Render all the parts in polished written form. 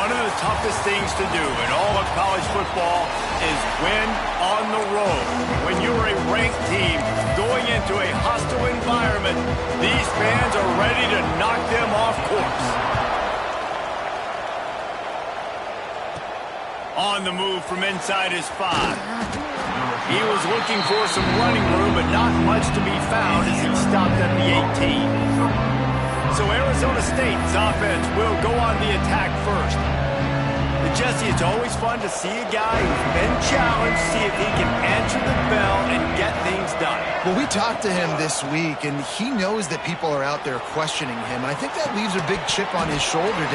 One of the toughest things to do in all of college football is win on the road. When you're a ranked team going into a hostile environment, these fans are ready to knock them off course. On the move from inside his 5. He was looking for some running room, but not much to be found as he stopped at the 18. So Arizona State's offense will go on the attack first. But Jesse, it's always fun to see a guy who's been challenged, see if he can answer the bell and get things done. Well, we talked to him this week, and he knows that people are out there questioning him. And I think that leaves a big chip on his shoulder.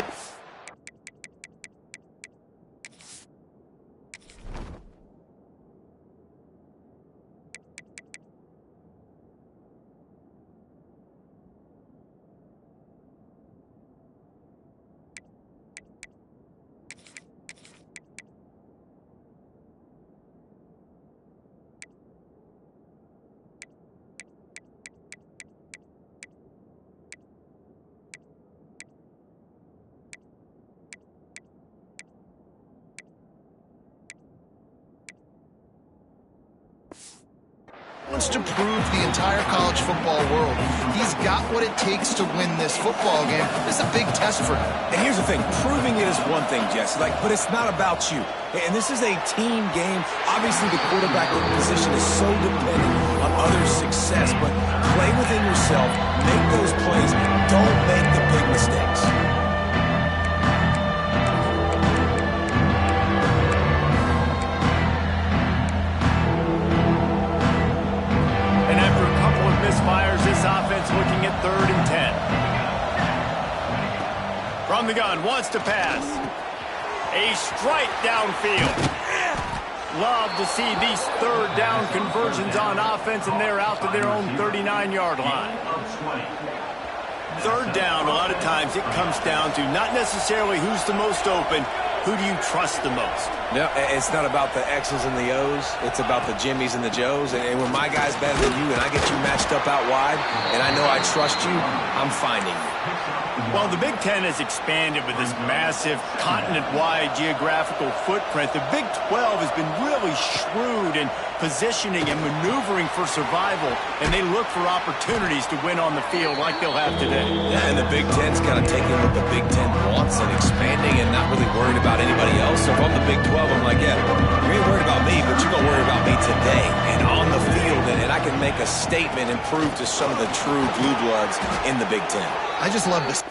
Wants to prove the entire college football world he's got what it takes to win this football game. This is a big test for him. And here's the thing, proving it is one thing, Jesse, but it's not about you. And this is a team game. Obviously, the quarterback position is so dependent on others' success, but play within yourself, make those plays, don't make the big mistakes. Misfires, this offense looking at 3rd and 10. From the gun, wants to pass. A strike downfield. Love to see these 3rd down conversions on offense, and they're out to their own 39-yard line. 3rd down, a lot of times it comes down to not necessarily who's the most open, who do you trust the most? No, it's not about the X's and the O's. It's about the Jimmys and the Joes. And when my guy's better than you and I get you matched up out wide and I know I trust you, I'm finding you. Well, the Big Ten has expanded with this massive continent-wide geographical footprint. The Big 12 has been really shrewd in positioning and maneuvering for survival, and they look for opportunities to win on the field like they'll have today. Yeah, and the Big Ten's kind of taking what the Big Ten wants and expanding and not really worried about anybody else. So if I'm the Big 12, I'm like, yeah, you ain't worried about me, but you're going to worry about me today and on the field, and I can make a statement and prove to some of the true blue bloods in the Big Ten. I just love this.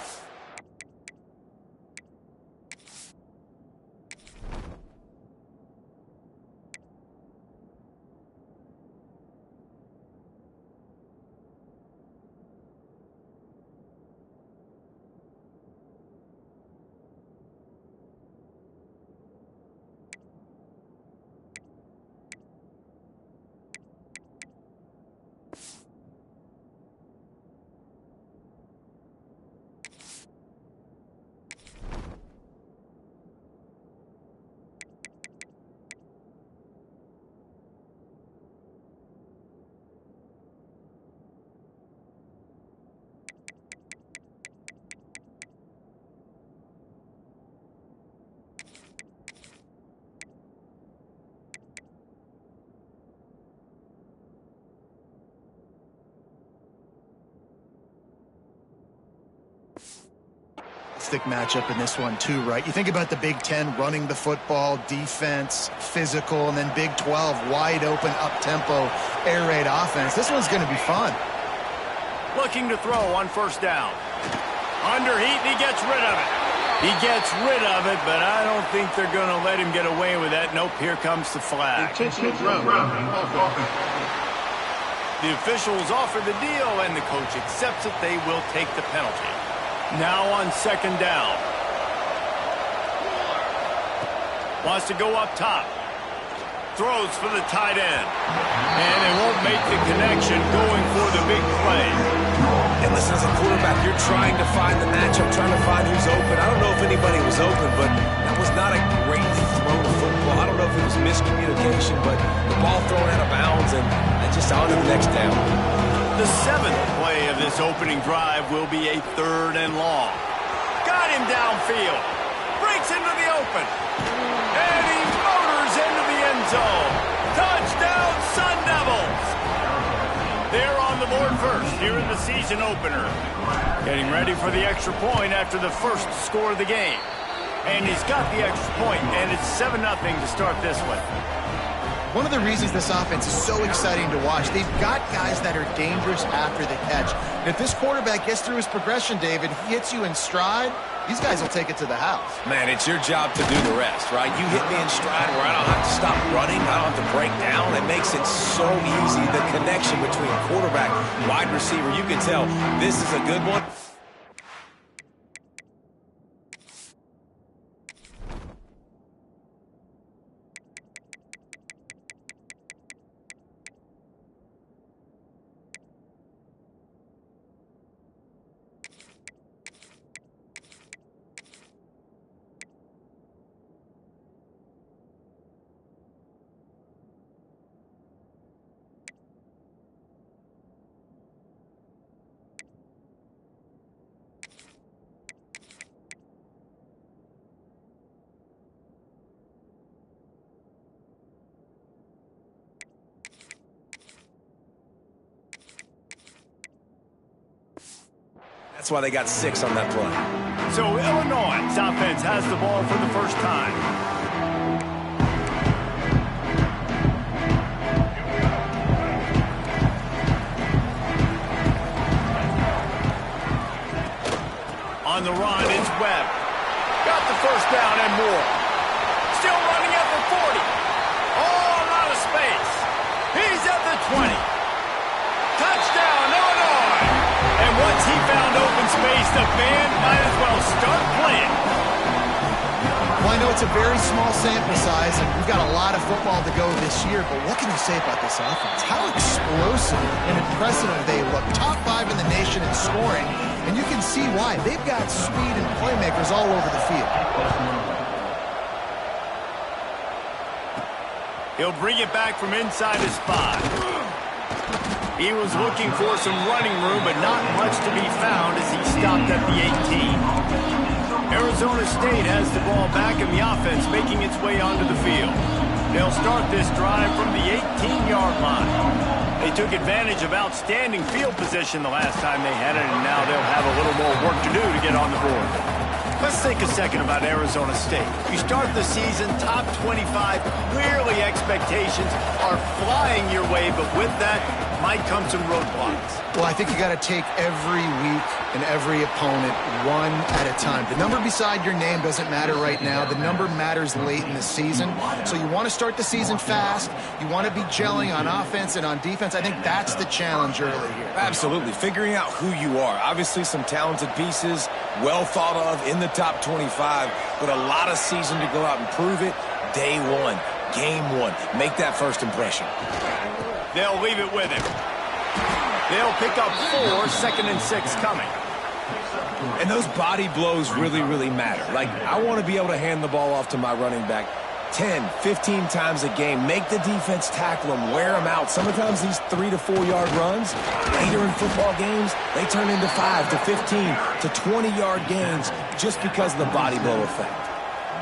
Stick matchup in this one too, right? You think about the Big Ten running the football, defense, physical, and then Big 12 wide open, up-tempo, air raid offense. This one's going to be fun. Looking to throw on 1st down. Under heat, and he gets rid of it. He gets rid of it, but I don't think they're going to let him get away with that. Nope, here comes the flag. The officials offer the deal, and the coach accepts it. They will take the penalty. Now on 2nd down. Wants to go up top. Throws for the tight end. And they won't make the connection, going for the big play. And listen, as a quarterback, you're trying to find the matchup, trying to find who's open. I don't know if anybody was open, but that was not a great throw of football. I don't know if it was miscommunication, but the ball thrown out of bounds, and just on to the next down. The 7th play of this opening drive will be a 3rd and long. Got him downfield. Breaks into the open. And he motors into the end zone. Touchdown, Sun Devils. They're on the board first here in the season opener. Getting ready for the extra point after the first score of the game. And he's got the extra point, and it's 7-0 to start this one. One of the reasons this offense is so exciting to watch, they've got guys that are dangerous after the catch. And if this quarterback gets through his progression, David, he hits you in stride, these guys will take it to the house. Man, it's your job to do the rest, right? You hit me in stride where I don't have to stop running, I don't have to break down. It makes it so easy, the connection between quarterback, wide receiver. You can tell this is a good one. That's why they got 6 on that play. So Illinois' offense has the ball for the first time. On the run, it's Webb. Got the first down and more. Still running at the 40. All out of space. He's at the 20. Touchdown, Illinois. And once he found open space, the band might as well start playing. Well, I know it's a very small sample size, and we've got a lot of football to go this year, but what can you say about this offense? How explosive and impressive they look. Top 5 in the nation in scoring, and you can see why. They've got speed and playmakers all over the field. He'll bring it back from inside his 5. He was looking for some running room, but not much to be found as he stopped at the 18. Arizona State has the ball back in the offense, making its way onto the field. They'll start this drive from the 18-yard line. They took advantage of outstanding field position the last time they had it, and now they'll have a little more work to do to get on the board. Let's think a second about Arizona State. You start the season top 25. Clearly expectations are flying your way, but with that might come some roadblocks. Well, I think you got to take every week and every opponent one at a time. The number beside your name doesn't matter right now. The number matters late in the season. So you want to start the season fast. You want to be gelling on offense and on defense. I think that's the challenge early here. Absolutely. Figuring out who you are. Obviously some talented pieces, well thought of in the top 25, but a lot of season to go out and prove it. Day 1, game 1. Make that first impression. They'll leave it with him. They'll pick up 4, 2nd and 6 coming. And those body blows really, really matter. Like, I want to be able to hand the ball off to my running back 10, 15 times a game. Make the defense tackle them, wear them out. Sometimes these 3 to 4 yard runs, later in football games, they turn into 5 to 15 to 20-yard gains just because of the body blow effect.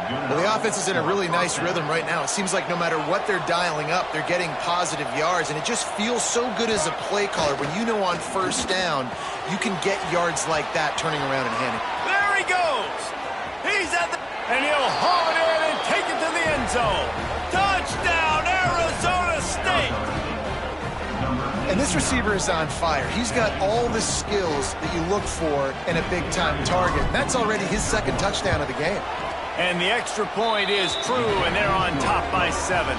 Well, the offense is in a really nice rhythm right now. It seems like no matter what they're dialing up, they're getting positive yards, and it just feels so good as a play caller when you know on first down you can get yards like that turning around and handing. There he goes. He's at the... And he'll haul it in and take it to the end zone. Touchdown, Arizona State. And this receiver is on fire. He's got all the skills that you look for in a big-time target. That's already his 2nd touchdown of the game. And the extra point is true, and they're on top by 7.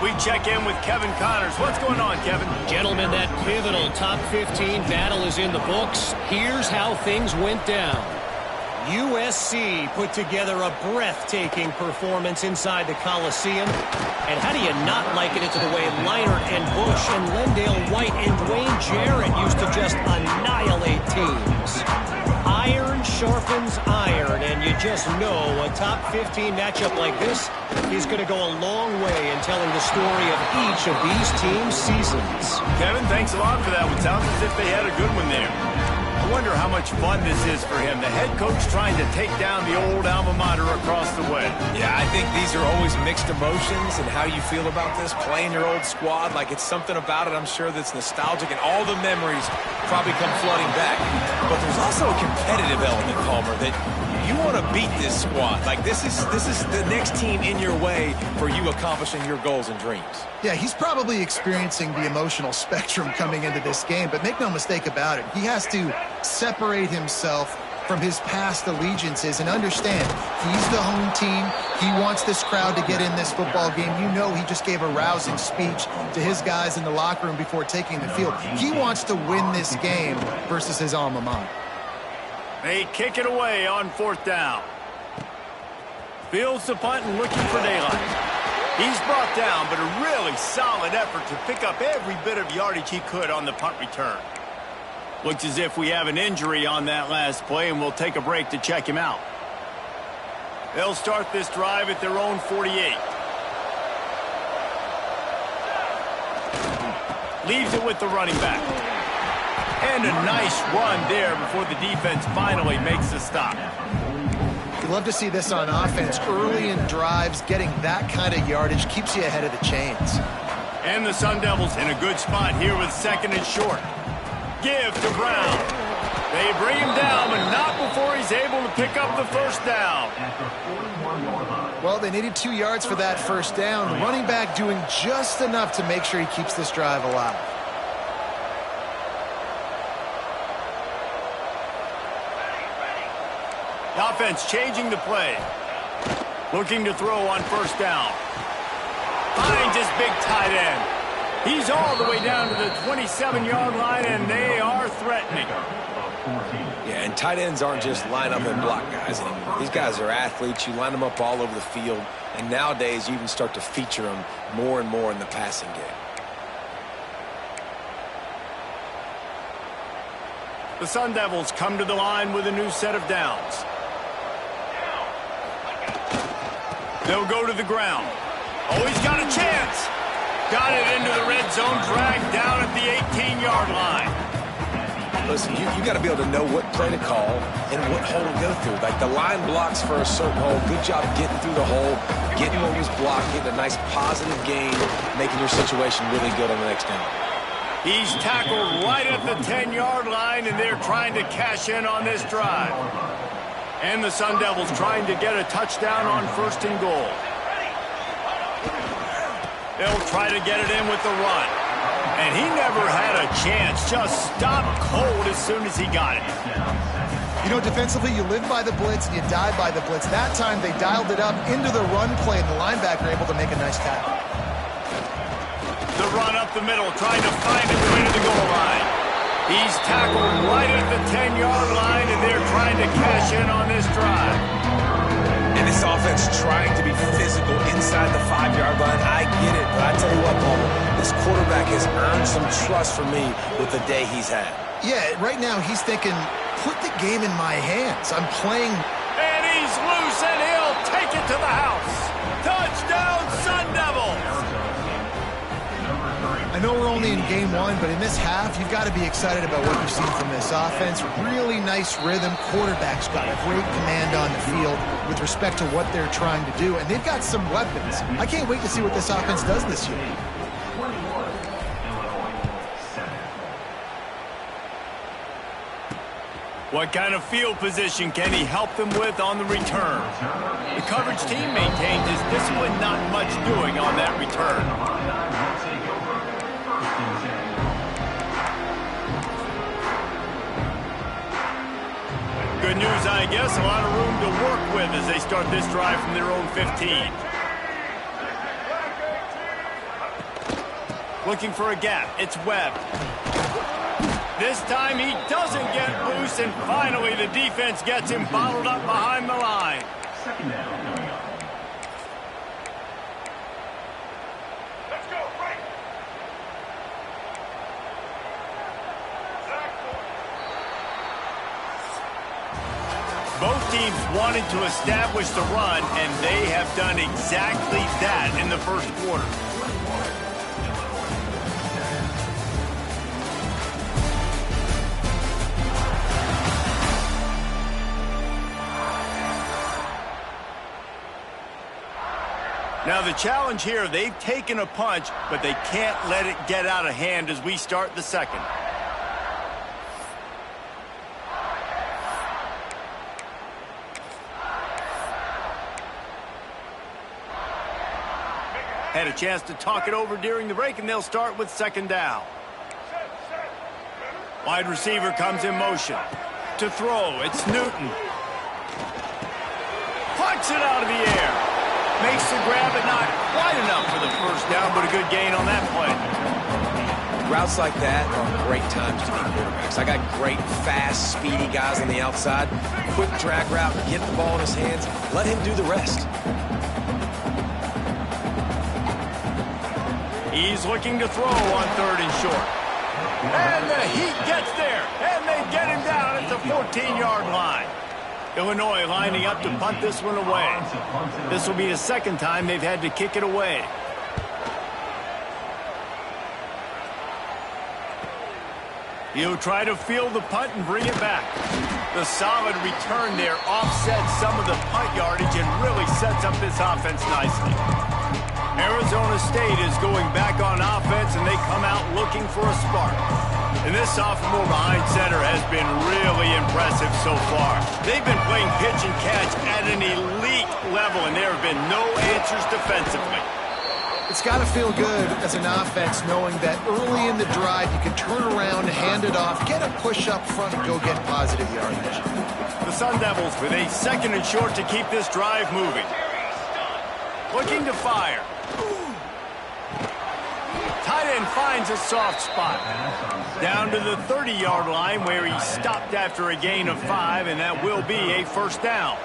We check in with Kevin Connors. What's going on, Kevin? Gentlemen, that pivotal top 15 battle is in the books. Here's how things went down. USC put together a breathtaking performance inside the Coliseum. And how do you not liken it to the way Leinart and Bush and Lendale White and Dwayne Jarrett used to just annihilate teams? Iron sharpens iron, and you just know a top 15 matchup like this is going to go a long way in telling the story of each of these teams' seasons. Kevin, thanks a lot for that one. Sounds as if they had a good one there. wonder how much fun this is for him. The head coach trying to take down the old alma mater across the way. Yeah, I think these are always mixed emotions and how you feel about this, playing your old squad. Like, it's something about it, I'm sure, that's nostalgic, and all the memories probably come flooding back. But there's also a competitive element, Palmer, that you want to beat this squad. Like, this is the next team in your way for you accomplishing your goals and dreams. Yeah, he's probably experiencing the emotional spectrum coming into this game, but make no mistake about it. He has to separate himself from his past allegiances and understand he's the home team. He wants this crowd to get in this football game. You know, he just gave a rousing speech to his guys in the locker room before taking the field. He wants to win this game versus his alma mater. They kick it away on 4th down. Fields the punt and looking for daylight. He's brought down, but a really solid effort to pick up every bit of yardage he could on the punt return. Looks as if we have an injury on that last play, and we'll take a break to check him out. They'll start this drive at their own 48. Leaves it with the running back. And a nice run there before the defense finally makes the stop. You love to see this on offense. Early in drives, getting that kind of yardage keeps you ahead of the chains. And the Sun Devils in a good spot here with 2nd and short. Give to Brown. They bring him down, but not before he's able to pick up the 1st down. Well, they needed 2 yards for that 1st down. The running back doing just enough to make sure he keeps this drive alive. The offense changing the play. Looking to throw on 1st down. Finds his big tight end. He's all the way down to the 27-yard line, and they are threatening. Yeah, and tight ends aren't just line up and block guys anymore. These guys are athletes. You line them up all over the field, and nowadays you even start to feature them more and more in the passing game. The Sun Devils come to the line with a new set of downs. They'll go to the ground. Oh, he's got a chance. Got it into the red zone, dragged down at the 18-yard line. Listen, you got to be able to know what play to call and what hole to go through. Like, the line blocks for a certain hole. Good job getting through the hole, getting what was blocked, getting a nice positive gain, making your situation really good on the next down. He's tackled right at the 10-yard line, and they're trying to cash in on this drive. And the Sun Devils trying to get a touchdown on 1st and goal. They'll try to get it in with the run. And he never had a chance. Just stopped cold as soon as he got it. You know, defensively, you live by the blitz and you die by the blitz. That time, they dialed it up into the run play, and the linebacker able to make a nice tackle. The run up the middle, trying to find his way to the goal line. He's tackled right at the 10-yard line, and they're trying to cash in on this drive. And this offense trying to be physical inside the 5-yard line. I get it, but I tell you what, Palmer, this quarterback has earned some trust from me with the day he's had. Yeah, right now he's thinking, put the game in my hands. I'm playing. And he's loose, and he'll take it to the house. Touchdown, Sun Devils! I know we're only in game 1, but in this half, you've got to be excited about what you've seen from this offense. Really nice rhythm. Quarterback's got a great command on the field with respect to what they're trying to do, and they've got some weapons. I can't wait to see what this offense does this year. What kind of field position can he help them with on the return? The coverage team maintains his discipline, not much doing on that return. Good news, I guess. A lot of room to work with as they start this drive from their own 15. Looking for a gap. It's Webb. This time he doesn't get loose, and finally the defense gets him bottled up behind the line. Second down. Let's go, right. Both teams wanted to establish the run, and they have done exactly that in the first quarter. Now the challenge here, they've taken a punch, but they can't let it get out of hand as we start the second. Had a chance to talk it over during the break, and they'll start with second down. Wide receiver comes in motion. To throw, it's Newton. Plucks it out of the air. Makes the grab, but not quite enough for the first down, but a good gain on that play. Routes like that are great times to be quarterbacks. I got great, fast, speedy guys on the outside. Quick drag route, get the ball in his hands, let him do the rest. He's looking to throw on third and short. And the heat gets there, and they get him down at the 14-yard line. Illinois lining up to punt this one away. This will be the second time they've had to kick it away. He'll try to field the punt and bring it back. The solid return there offsets some of the punt yardage and really sets up this offense nicely. Arizona State is going back on offense, and they come out looking for a spark. And this sophomore behind center has been really impressive so far. They've been playing pitch and catch at an elite level, and there have been no answers defensively. It's got to feel good as an offense knowing that early in the drive you can turn around, hand it off, get a push up front, and go get positive yardage. The Sun Devils with a second and short to keep this drive moving. Looking to fire. Tight end finds a soft spot. Down to the 30-yard line where he stopped after a gain of 5, and that will be a first down.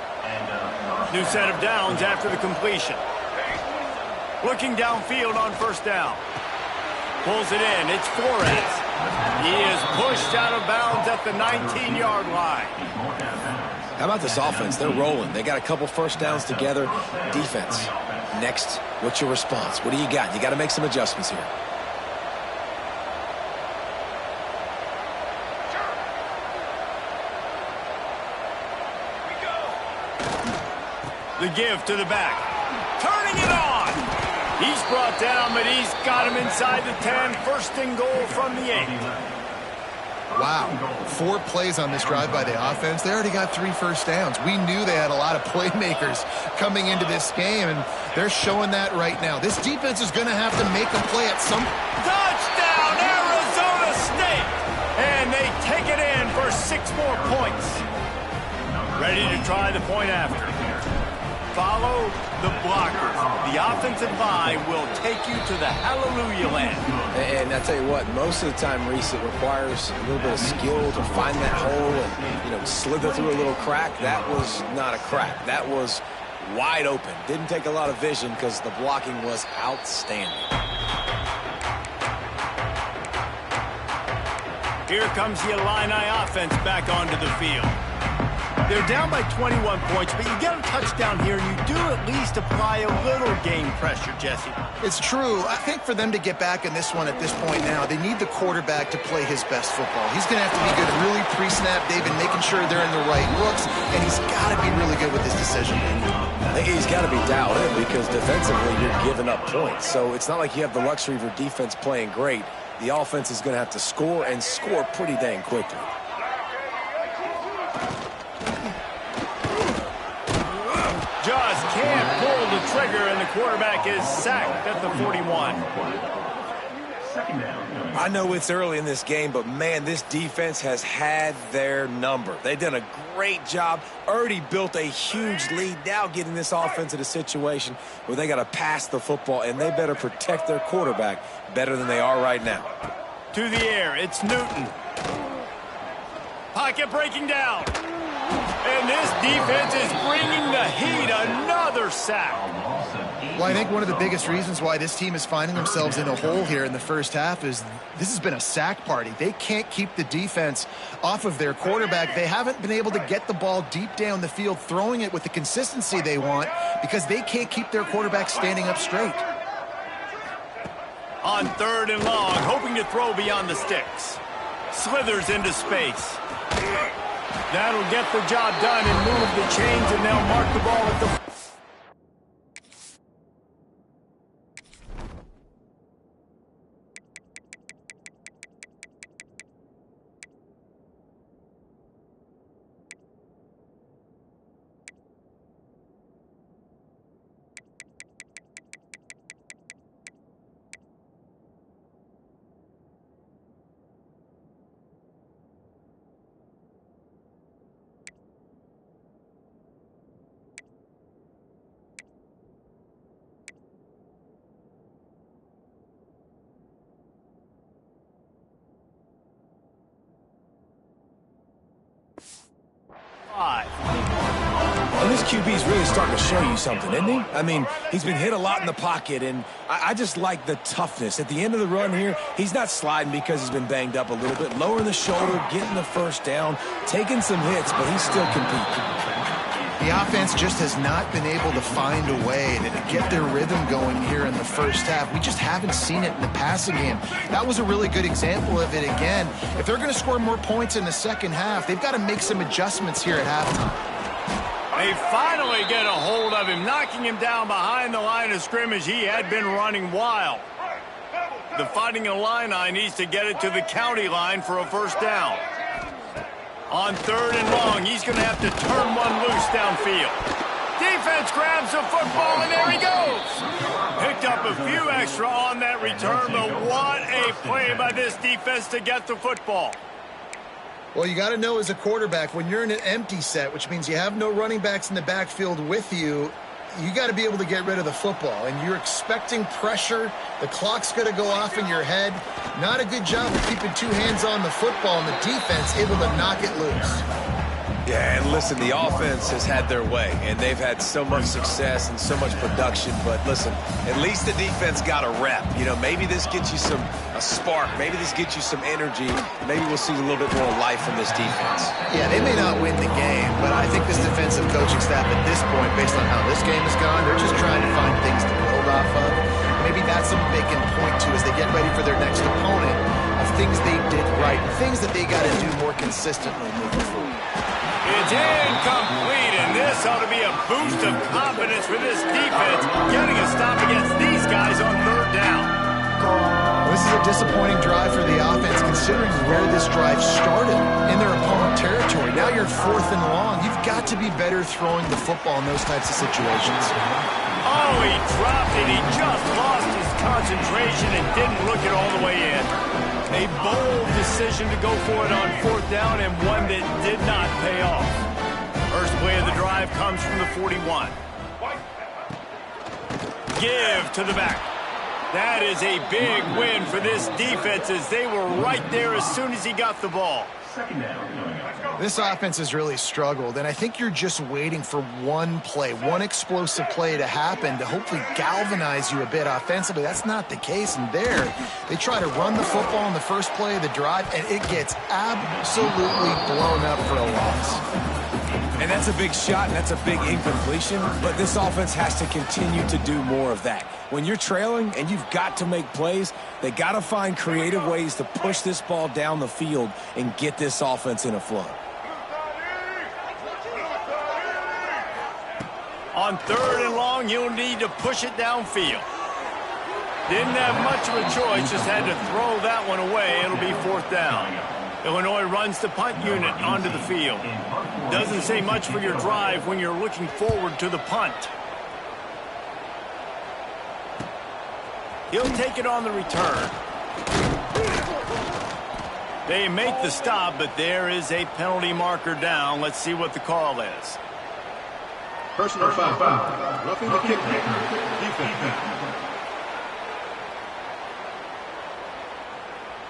New set of downs after the completion. Looking downfield on first down. Pulls it in. It's Flores. He is pushed out of bounds at the 19-yard line. How about this offense? They're rolling. They got a couple first downs together. Defense. Next, what's your response? What do you got? You got to make some adjustments here. The give to the back. Turning it on. He's brought down, but he's got him inside the 10. First and goal from the 8. Wow, 4 plays on this drive by the offense. They already got 3 first downs. We knew they had a lot of playmakers coming into this game, and they're showing that right now. This defense is going to have to make a play at some... Touchdown, Arizona State! And they take it in for 6 more points. Ready to try the point after. Follow the blockers. The offensive line will take you to the hallelujah land. And I tell you what, most of the time, Reese, it requires a little bit of skill to find that hole and, slither through a little crack. That was not a crack. That was wide open. Didn't take a lot of vision because the blocking was outstanding. Here comes the Illini offense back onto the field. They're down by 21 points, but you get a touchdown here, and you do at least apply a little game pressure, Jesse. It's true. I think for them to get back in this one at this point now, they need the quarterback to play his best football. He's going to have to be good really pre-snap, David, making sure they're in the right looks, and he's got to be really good with his decision making. I think he's got to be dialed in because defensively you're giving up points. So it's not like you have the luxury of your defense playing great. The offense is going to have to score and score pretty dang quickly. Just can't pull the trigger, and the quarterback is sacked at the 41. I know it's early in this game, but, man, this defense has had their number. They've done a great job, already built a huge lead, now getting this offense in a situation where they got to pass the football, and they better protect their quarterback better than they are right now. To the air, it's Newton. Pocket breaking down. And this defense is bringing the heat. Another sack. Well, I think one of the biggest reasons why this team is finding themselves in a hole here in the first half is this has been a sack party. They can't keep the defense off of their quarterback. They haven't been able to get the ball deep down the field, throwing it with the consistency they want because they can't keep their quarterback standing up straight. On third and long, hoping to throw beyond the sticks. Slithers into space. That'll get the job done and move the chains, and they'll mark the ball at the... QB's really starting to show you something, isn't he? I mean, he's been hit a lot in the pocket, and I just like the toughness. At the end of the run here, he's not sliding because he's been banged up a little bit. Lowering the shoulder, getting the first down, taking some hits, but he's still competing. The offense just has not been able to find a way to get their rhythm going here in the first half. We just haven't seen it in the passing game. That was a really good example of it again. If they're going to score more points in the second half, they've got to make some adjustments here at halftime. They finally get a hold of him, knocking him down behind the line of scrimmage. He had been running wild. The Fighting Illini needs to get it to the county line for a first down. On 3rd and long, he's going to have to turn one loose downfield. Defense grabs the football, and there he goes. Picked up a few extra on that return, but what a play by this defense to get the football. Well, you got to know as a quarterback, when you're in an empty set, which means you have no running backs in the backfield with you, you got to be able to get rid of the football. And you're expecting pressure. The clock's going to go off in your head. Not a good job of keeping two hands on the football, and the defense able to knock it loose. Yeah, and listen, the offense has had their way, and they've had so much success and so much production. But listen, at least the defense got a rep. You know, maybe this gets you a spark. Maybe this gets you some energy. Maybe we'll see a little bit more life from this defense. Yeah, they may not win the game, but I think this defensive coaching staff at this point, based on how this game has gone, they're just trying to find things to build off of. Maybe that's something they can point to as they get ready for their next opponent of things they did right, things that they got to do more consistently moving forward. It's incomplete, and this ought to be a boost of confidence for this defense, getting a stop against these guys on 3rd down. Well, this is a disappointing drive for the offense, considering where this drive started in their opponent territory. Now you're 4th and long. You've got to be better throwing the football in those types of situations. Oh, he dropped it. He just lost his concentration and didn't look it all the way in. A bold decision to go for it on 4th down, and one that did not pay off. First play of the drive comes from the 41. Give to the back. That is a big win for this defense, as they were right there as soon as he got the ball. This offense has really struggled, and I think you're just waiting for one play, one explosive play to happen to hopefully galvanize you a bit offensively. That's not the case, and there they try to run the football in the first play of the drive, and it gets absolutely blown up for a loss. And that's a big shot, and that's a big incompletion, but this offense has to continue to do more of that. When you're trailing and you've got to make plays, they got to find creative ways to push this ball down the field and get this offense in a flow. On 3rd and long, you'll need to push it downfield. Didn't have much of a choice, just had to throw that one away. It'll be 4th down. Illinois runs the punt unit onto the field. Doesn't say much for your drive when you're looking forward to the punt. He'll take it on the return. They make the stop, but there is a penalty marker down. Let's see what the call is. Personal foul. Roughing the kick. Defense.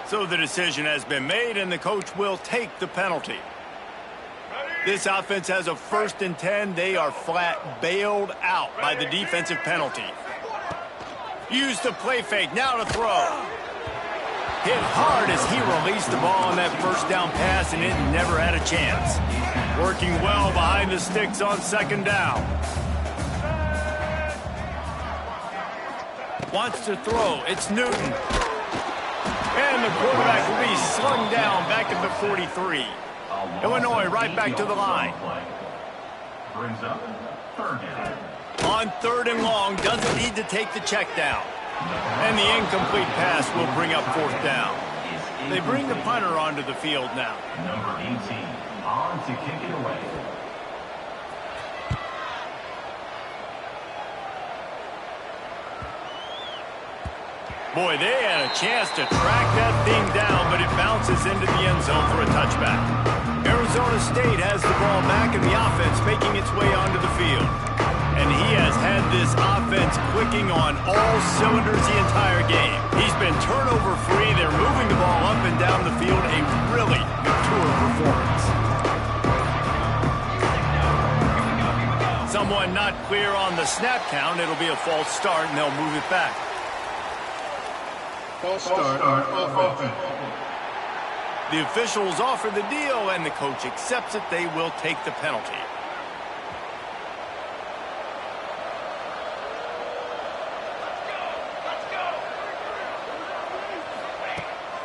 So the decision has been made, and the coach will take the penalty. This offense has a 1st and 10. They are flat bailed out by the defensive penalty. Use the play fake, now to throw. Hit hard as he released the ball on that 1st down pass, and it never had a chance. Working well behind the sticks on 2nd down. Wants to throw, it's Newton. And the quarterback will be slung down back at the 43. Illinois right back to the line. Brings up 3rd down. On 3rd and long, doesn't need to take the check down. And the incomplete pass will bring up 4th down. They bring the punter onto the field now. Number 18 on to kick it away. Boy, they had a chance to track that thing down, but it bounces into the end zone for a touchback. Arizona State has the ball back in the offense, making its way onto the field. And he has had this offense clicking on all cylinders the entire game. He's been turnover-free. They're moving the ball up and down the field. A really mature performance. someone not clear on the snap count, it'll be a false start, and they'll move it back. False start offense. The officials offer the deal, and the coach accepts it. They will take the penalty.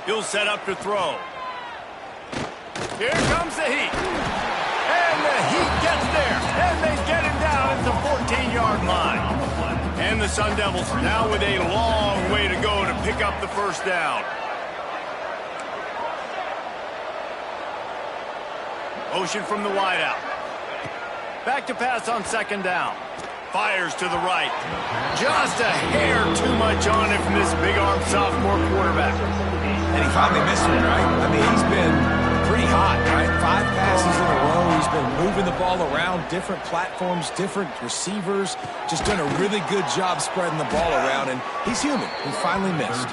He'll set up to throw. Here comes the Heat. And the Heat gets there. And they get him down at the 14-yard line. And the Sun Devils now with a long way to go to pick up the first down. Motion from the wideout. Back to pass on second down. Fires to the right. Just a hair too much on it from this big-armed sophomore quarterback. And he finally missed one, right? I mean, he's been pretty hot, right? 5 passes in a row. He's been moving the ball around, different platforms, different receivers. Just done a really good job spreading the ball around, and he's human. He finally missed.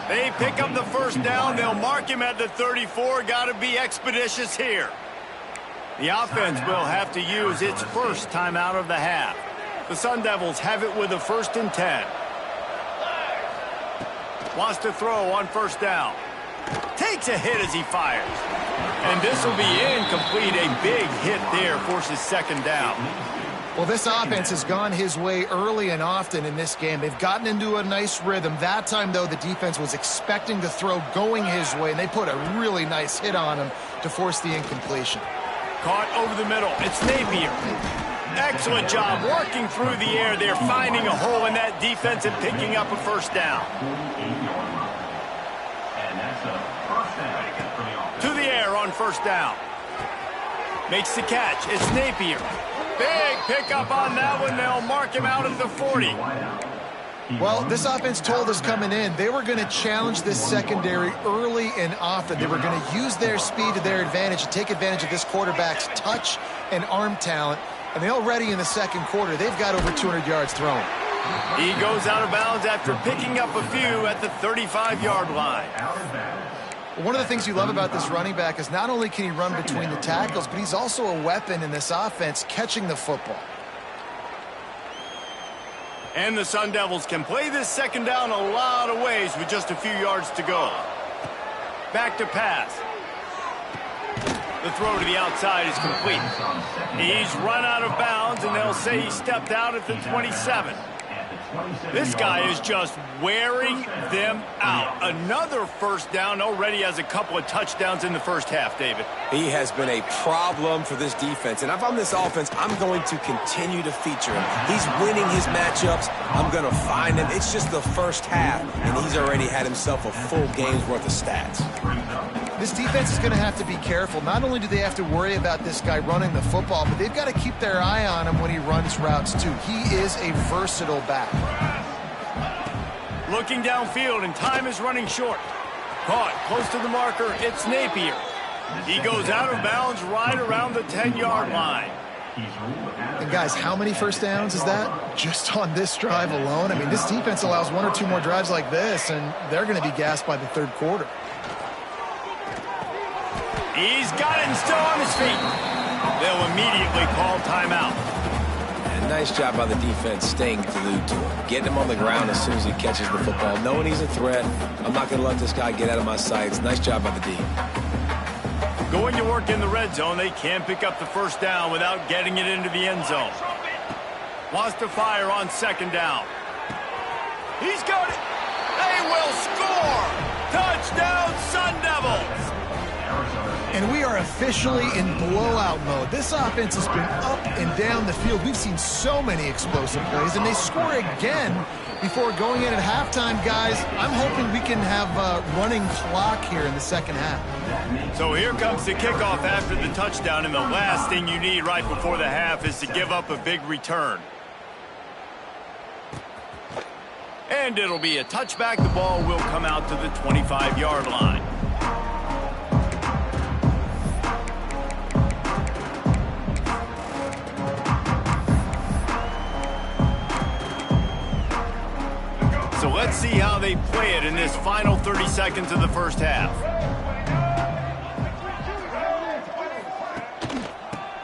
They pick up the first down. They'll mark him at the 34. Got to be expeditious here. The offense will have to use its first timeout of the half. The Sun Devils have it with a 1st and 10. Wants to throw on first down. Takes a hit as he fires. And this will be incomplete. A big hit there forces second down. Well, this offense has gone his way early and often in this game. They've gotten into a nice rhythm. That time, though, the defense was expecting the throw going his way, and they put a really nice hit on him to force the incompletion. Caught over the middle. It's Napier. Excellent job working through the air. They're finding a hole in that defense and picking up a first down. And that's a first down for the offense. To the air on first down. Makes the catch. It's Napier. Big pickup on that one. They'll mark him out at the 40. Well, this offense told us coming in they were going to challenge this secondary early and often. They were going to use their speed to their advantage and take advantage of this quarterback's touch and arm talent. And they already in the second quarter, they've got over 200 yards thrown. He goes out of bounds after picking up a few at the 35-yard line. One of the things you love about this running back is not only can he run between the tackles, but he's also a weapon in this offense catching the football. And the Sun Devils can play this second down a lot of ways with just a few yards to go. Back to pass. The throw to the outside is complete. He's run out of bounds, and they'll say he stepped out at the 27. This guy is just wearing them out. Another first down, already has a couple of touchdowns in the first half, David. He has been a problem for this defense. And if I'm this offense, I'm going to continue to feature him. He's winning his matchups. I'm going to find him. It's just the first half, and he's already had himself a full game's worth of stats. This defense is going to have to be careful. Not only do they have to worry about this guy running the football, but they've got to keep their eye on him when he runs routes, too. He is a versatile back. Looking downfield, and time is running short. Caught close to the marker. It's Napier. He goes out of bounds right around the 10-yard line. And, guys, how many first downs is that just on this drive alone? I mean, this defense allows 1 or 2 more drives like this, and they're going to be gassed by the third quarter. He's got it and still on his feet. They'll immediately call timeout. And nice job by the defense staying glued to him. Getting him on the ground as soon as he catches the football. Knowing he's a threat. I'm not going to let this guy get out of my sights. Nice job by the D. Going to work in the red zone. They can't pick up the first down without getting it into the end zone. Wants to fire on second down. He's got it. They will score. Touchdown, Sun Devils. And we are officially in blowout mode. This offense has been up and down the field. We've seen so many explosive plays, and they score again before going in at halftime, guys. I'm hoping we can have a running clock here in the second half. So here comes the kickoff after the touchdown, and the last thing you need right before the half is to give up a big return. And it'll be a touchback. The ball will come out to the 25-yard line. So let's see how they play it in this final 30 seconds of the first half.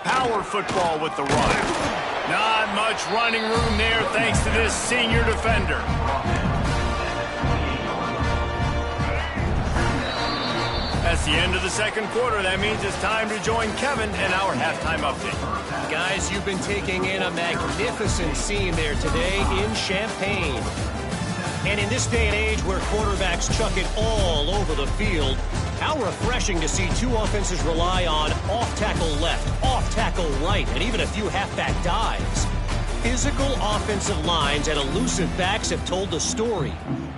Power football with the run. Not much running room there thanks to this senior defender. That's the end of the second quarter. That means it's time to join Kevin in our halftime update. Guys, you've been taking in a magnificent scene there today in Champaign. And in this day and age where quarterbacks chuck it all over the field, how refreshing to see two offenses rely on off-tackle left, off-tackle right, and even a few halfback dives. Physical offensive lines and elusive backs have told the story.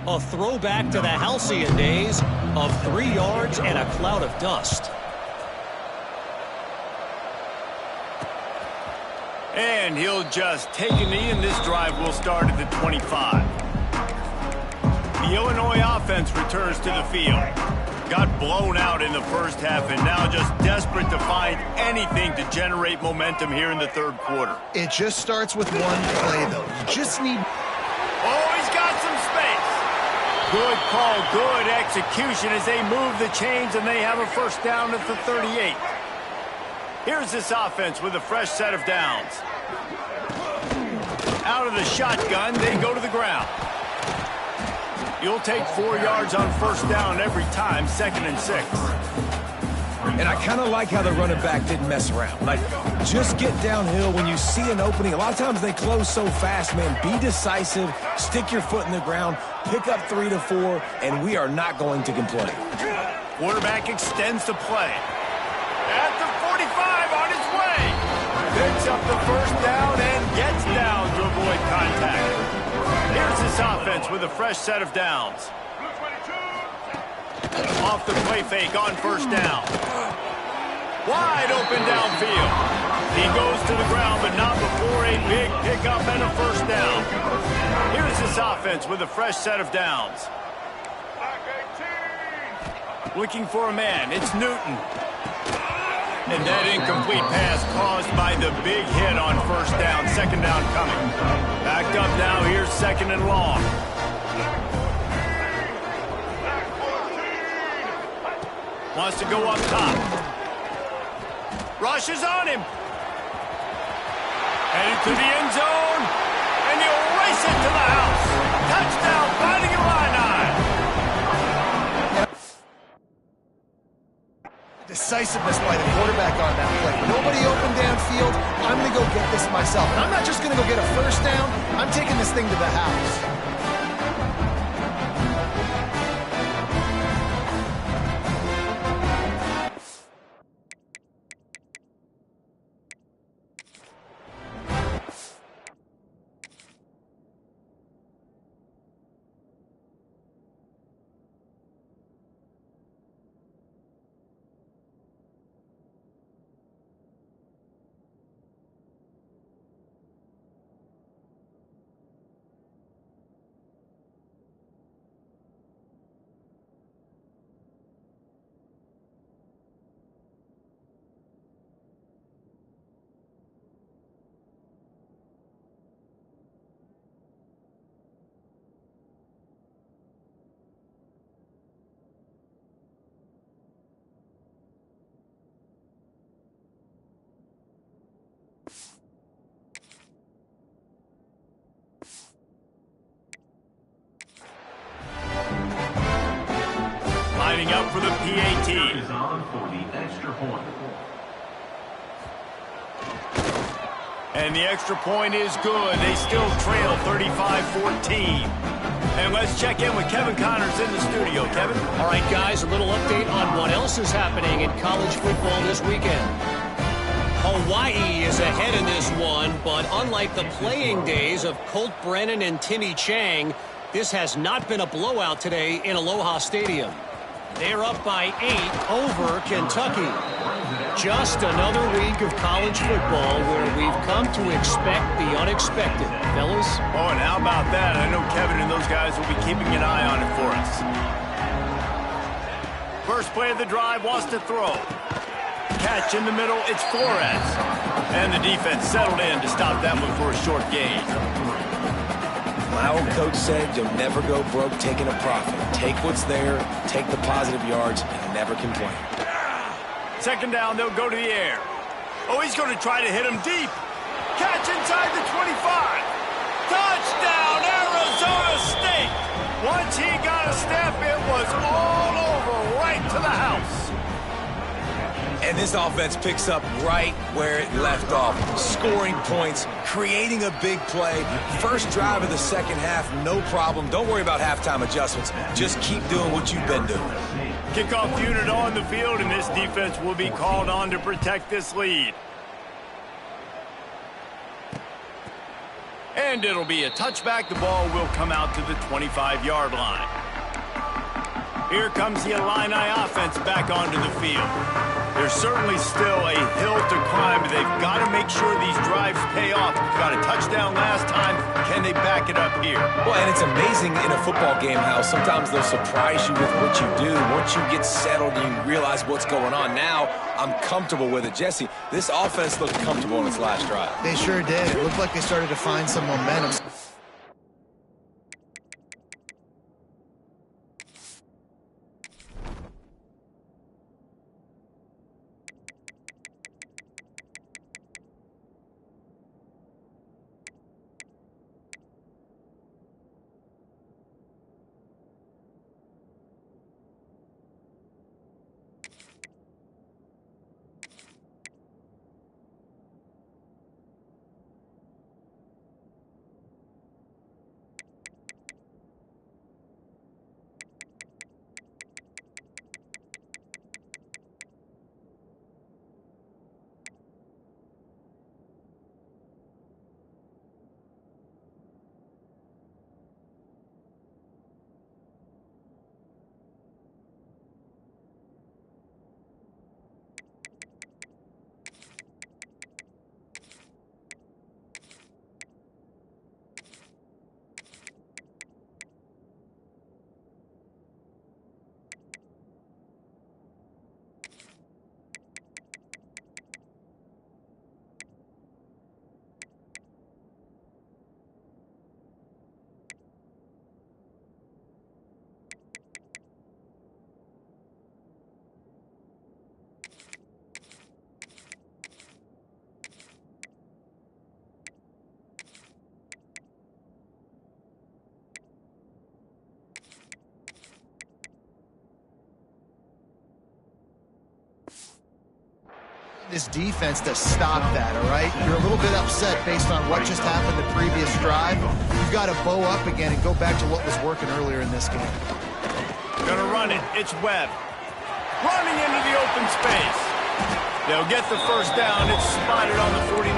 A throwback to the halcyon days of 3 yards and a cloud of dust. And he'll just take a knee, and this drive will start at the 25. The Illinois offense returns to the field. Got blown out in the first half and now just desperate to find anything to generate momentum here in the third quarter. It just starts with one play, though. You just need... Oh, he's got some space. Good call, good execution as they move the chains and they have a first down at the 38. Here's this offense with a fresh set of downs. Out of the shotgun, they go to the ground. You'll take 4 yards on first down every time, 2nd and 6. And I kind of like how the running back didn't mess around. Like, just get downhill when you see an opening. A lot of times they close so fast, man. Be decisive, stick your foot in the ground, pick up 3 to 4, and we are not going to complain. Quarterback extends the play. At the 45 on his way. Picks up the first down and gets down to avoid contact. Here's this offense with a fresh set of downs. Off the play fake on first down. Wide open downfield. He goes to the ground, but not before a big pickup and a first down. Here's this offense with a fresh set of downs. Looking for a man. It's Newton. And that incomplete pass caused by the big hit on first down. Second down coming. Backed up now. Here's 2nd and long. Wants to go up top. Rushes on him. Headed to the end zone. And he'll race it to the house. Touchdown, Fighting Illini. Decisiveness by the quarterback on that play. Nobody open downfield. I'm going to go get this myself. And I'm not just going to go get a first down. I'm taking this thing to the house. Lining up for the PAT. Is on for the extra point. And the extra point is good. They still trail 35-14. And let's check in with Kevin Connors in the studio. Kevin? All right, guys, a little update on what else is happening in college football this weekend. Hawaii is ahead in this one, but unlike the playing days of Colt Brennan and Timmy Chang, this has not been a blowout today in Aloha Stadium. They're up by 8 over Kentucky. Just another week of college football where we've come to expect the unexpected. Fellas? Oh, and how about that? I know Kevin and those guys will be keeping an eye on it for us. First play of the drive, wants to throw. Catch in the middle, it's Flores. And the defense settled in to stop that one for a short gain. My old coach said you'll never go broke taking a profit. Take what's there, take the positive yards, and never complain. Second down, they'll go to the air. Oh, he's going to try to hit him deep. catch inside the 25. Touchdown, Arizona State. Once he got a step, it was all over, right to the house. And this offense picks up right where it left off. Scoring points, creating a big play. First drive of the second half, no problem. Don't worry about halftime adjustments. Just keep doing what you've been doing. Kickoff unit on the field, and this defense will be called on to protect this lead. And it'll be a touchback. The ball will come out to the 25-yard line. Here comes the Illini offense back onto the field. There's certainly still a hill to climb, but they've got to make sure these drives pay off. Got a touchdown last time. Can they back it up here? Well, and it's amazing in a football game how sometimes they'll surprise you with what you do. Once you get settled and you realize what's going on, now I'm comfortable with it. Jesse, this offense looked comfortable in its last drive. They sure did. It looked like they started to find some momentum. This defense to stop that, all right? You're a little bit upset based on what just happened the previous drive. You've got to bow up again and go back to what was working earlier in this game. Gonna run it. It's Webb. Running into the open space. They'll get the first down. It's spotted on the 49.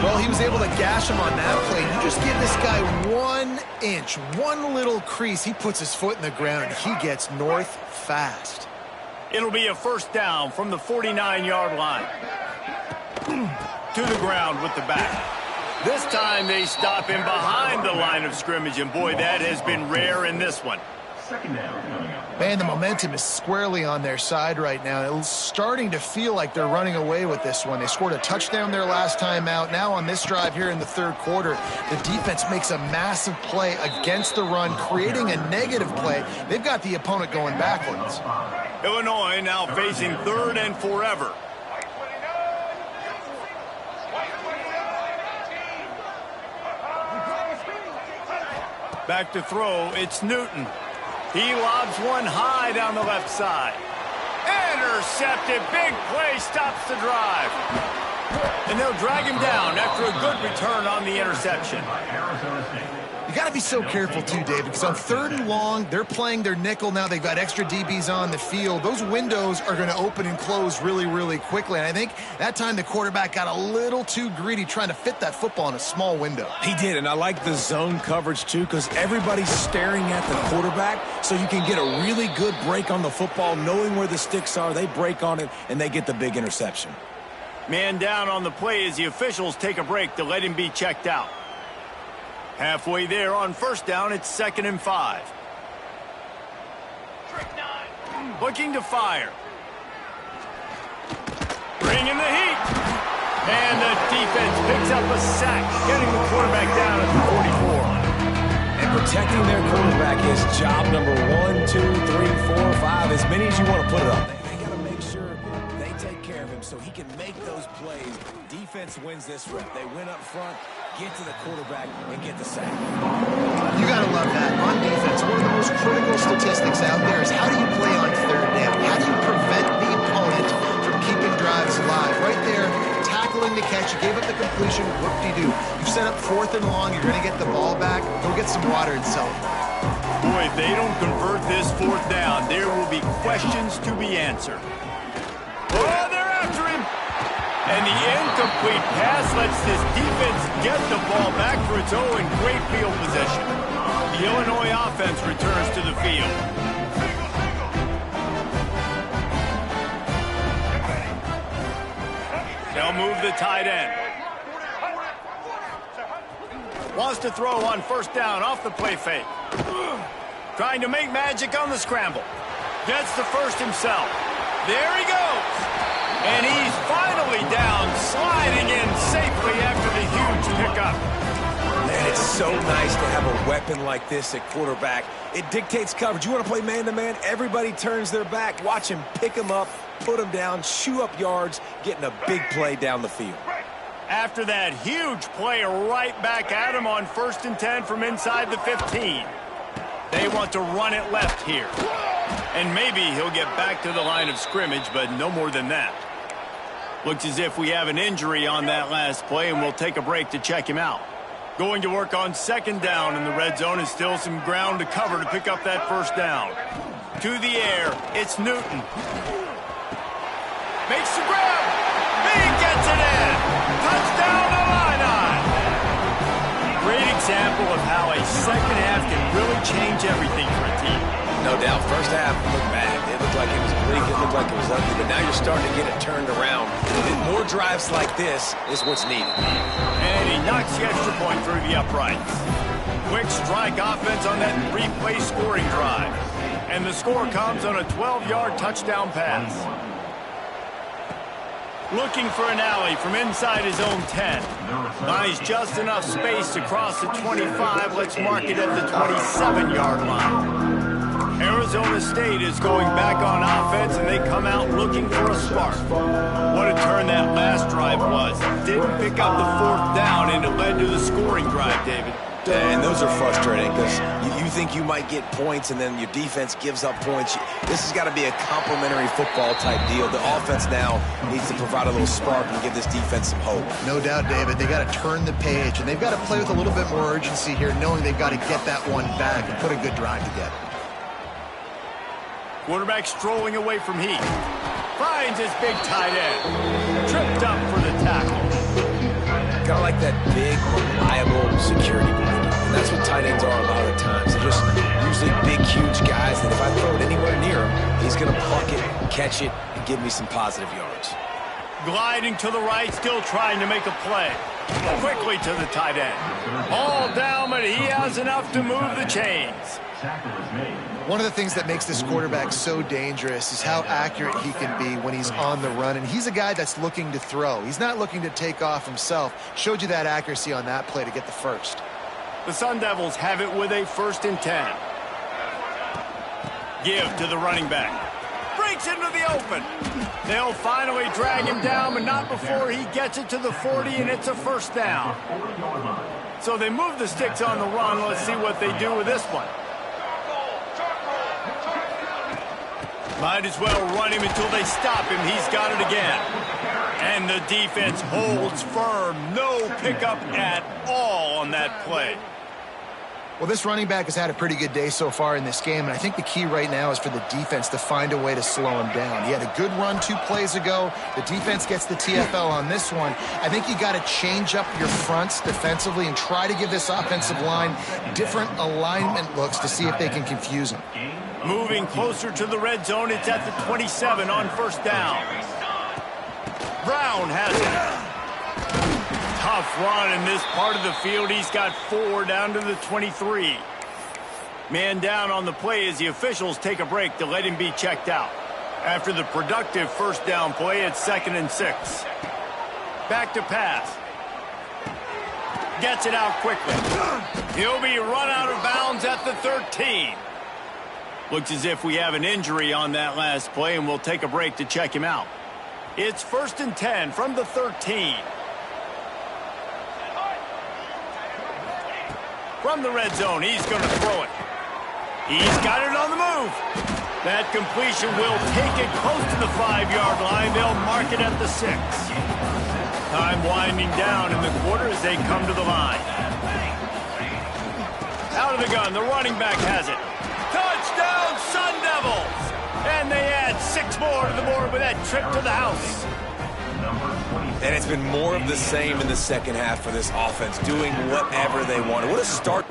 Well, he was able to gash him on that play. You just give this guy 1 inch, one little crease. He puts his foot in the ground, and he gets north fast. It'll be a first down from the 49-yard line. To the ground with the back. This time they stop him behind the line of scrimmage, and boy, that has been rare in this one. Second down coming up. Man, the momentum is squarely on their side right now. It's starting to feel like they're running away with this one. They scored a touchdown their last time out. Now on this drive here in the third quarter, the defense makes a massive play against the run, creating a negative play. They've got the opponent going backwards. Illinois now facing third and forever. Back to throw, it's Newton. He lobs one high down the left side. Intercepted, big play, stops the drive. And they'll drag him down after a good return on the interception. You got to be so careful too, Dave, because on third and long, they're playing their nickel now. They've got extra DBs on the field. Those windows are going to open and close really, really quickly. And I think that time the quarterback got a little too greedy trying to fit that football in a small window. He did, and I like the zone coverage too because everybody's staring at the quarterback, so you can get a really good break on the football, knowing where the sticks are. They break on it, and they get the big interception. Man down on the play as the officials take a break to let him be checked out. Halfway there on first down, it's 2nd and 5. Looking to fire. Bringing the heat. And the defense picks up a sack, getting the quarterback down at the 44. And protecting their quarterback is job number 1, 2, 3, 4, 5, as many as you want to put it on. They got to make sure they take care of him so he can make those plays. defense wins this rep. They win up front, get to the quarterback, and get the sack. You got to love that. On defense, one of the most critical statistics out there is how do you play on third down? How do you prevent the opponent from keeping drives alive? Right there, tackling the catch. You gave up the completion. Whoop-de-doo. You set up 4th and long. You're going to get the ball back. Go get some water and celebrate. Boy, if they don't convert this 4th down, there will be questions to be answered. Oh, they're after him. And the incomplete pass lets this defense get the ball back for its own great field position. The Illinois offense returns to the field. They'll move the tight end. Wants to throw on 1st down off the play fake. Trying to make magic on the scramble. Gets the first himself. There he goes. And he's finally down, sliding in safely after the huge pickup. Man, it's so nice to have a weapon like this at quarterback. It dictates coverage. You want to play man-to-man? Everybody turns their back. Watch him pick him up, put him down, chew up yards, getting a big play down the field. After that huge play, right back at him on 1st and 10 from inside the 15. They want to run it left here. And maybe he'll get back to the line of scrimmage, but no more than that. Looks as if we have an injury on that last play, and we'll take a break to check him out. Going to work on 2nd down in the red zone, and still some ground to cover to pick up that 1st down. To the air, it's Newton. Makes the grab. He gets it in. Touchdown Illini. Great example of how a second half can really change everything for a team. No doubt. First half looked bad. It looked like it was bleak. It looked like it was ugly. But now you're starting to get it turned around. And more drives like this is what's needed. And he knocks the extra point through the uprights. Quick strike offense on that 3-play scoring drive. And the score comes on a 12-yard touchdown pass. Looking for an alley from inside his own 10. Buys just enough space to cross the 25. Let's mark it at the 27-yard line. Arizona State is going back on offense, and they come out looking for a spark. What a turn that last drive was. Didn't pick up the 4th down, and it led to the scoring drive, David. And those are frustrating because you think you might get points, and then your defense gives up points. This has got to be a complimentary football type deal. The offense now needs to provide a little spark and give this defense some hope. No doubt, David. They got to turn the page, and they've got to play with a little bit more urgency here, knowing they've got to get that one back and put a good drive together. Quarterback strolling away from Heath. Finds his big tight end. Tripped up for the tackle. Kind of like that big, reliable security blanket. And that's what tight ends are a lot of the times. They're just usually big, huge guys that if I throw it anywhere near him, he's going to pluck it, catch it, and give me some positive yards. Gliding to the right, still trying to make a play. Quickly to the tight end. All down, but he has enough to move the chains. One of the things that makes this quarterback so dangerous is how accurate he can be when he's on the run. And he's a guy that's looking to throw. He's not looking to take off himself. Showed you that accuracy on that play to get the first. The Sun Devils have it with a 1st and 10. Give to the running back. Breaks into the open. They'll finally drag him down, but not before he gets it to the 40, and it's a 1st down. So they move the sticks on the run. Let's see what they do with this one. Might as well run him until they stop him. He's got it again. And the defense holds firm. No pickup at all on that play. Well, this running back has had a pretty good day so far in this game, and I think the key right now is for the defense to find a way to slow him down. He had a good run 2 plays ago. The defense gets the TFL on this one. I think you got to change up your fronts defensively and try to give this offensive line different alignment looks to see if they can confuse him. Moving closer to the red zone, it's at the 27 on 1st down. Brown has it. Tough run in this part of the field. He's got 4 down to the 23. Man down on the play as the officials take a break to let him be checked out. After the productive 1st down play, it's 2nd and 6. Back to pass. Gets it out quickly. He'll be run out of bounds at the 13. Looks as if we have an injury on that last play, and we'll take a break to check him out. It's 1st and 10 from the 13. from the red zone. He's going to throw it. He's got it on the move. That completion will take it close to the 5-yard line. They'll mark it at the 6. Time winding down in the quarter as they come to the line. Out of the gun, the running back has it. Touchdown, Sun Devils! And they add 6 more to the board with that trip to the house. And it's been more of the same in the second half for this offense, doing whatever they wanted. What a start.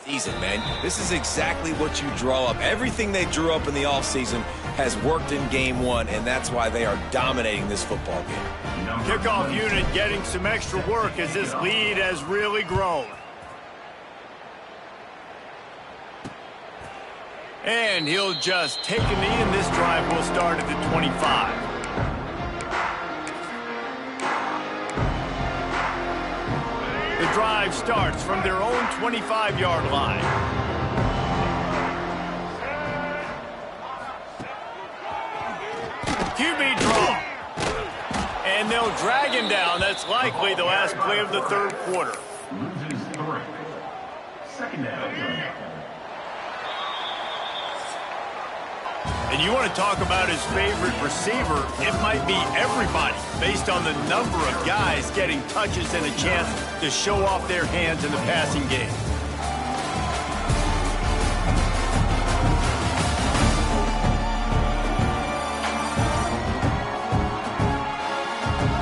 Season, man. This is exactly what you draw up. Everything they drew up in the offseason has worked in game 1, and that's why they are dominating this football game. Kickoff unit getting some extra work as this lead has really grown. And he'll just take a knee, and this drive will start at the 25. The drive starts from their own 25-yard line. QB draw. And they'll drag him down. That's likely the last play of the third quarter. Loses 3. Second down. And you want to talk about his favorite receiver, it might be everybody, based on the number of guys getting touches and a chance to show off their hands in the passing game.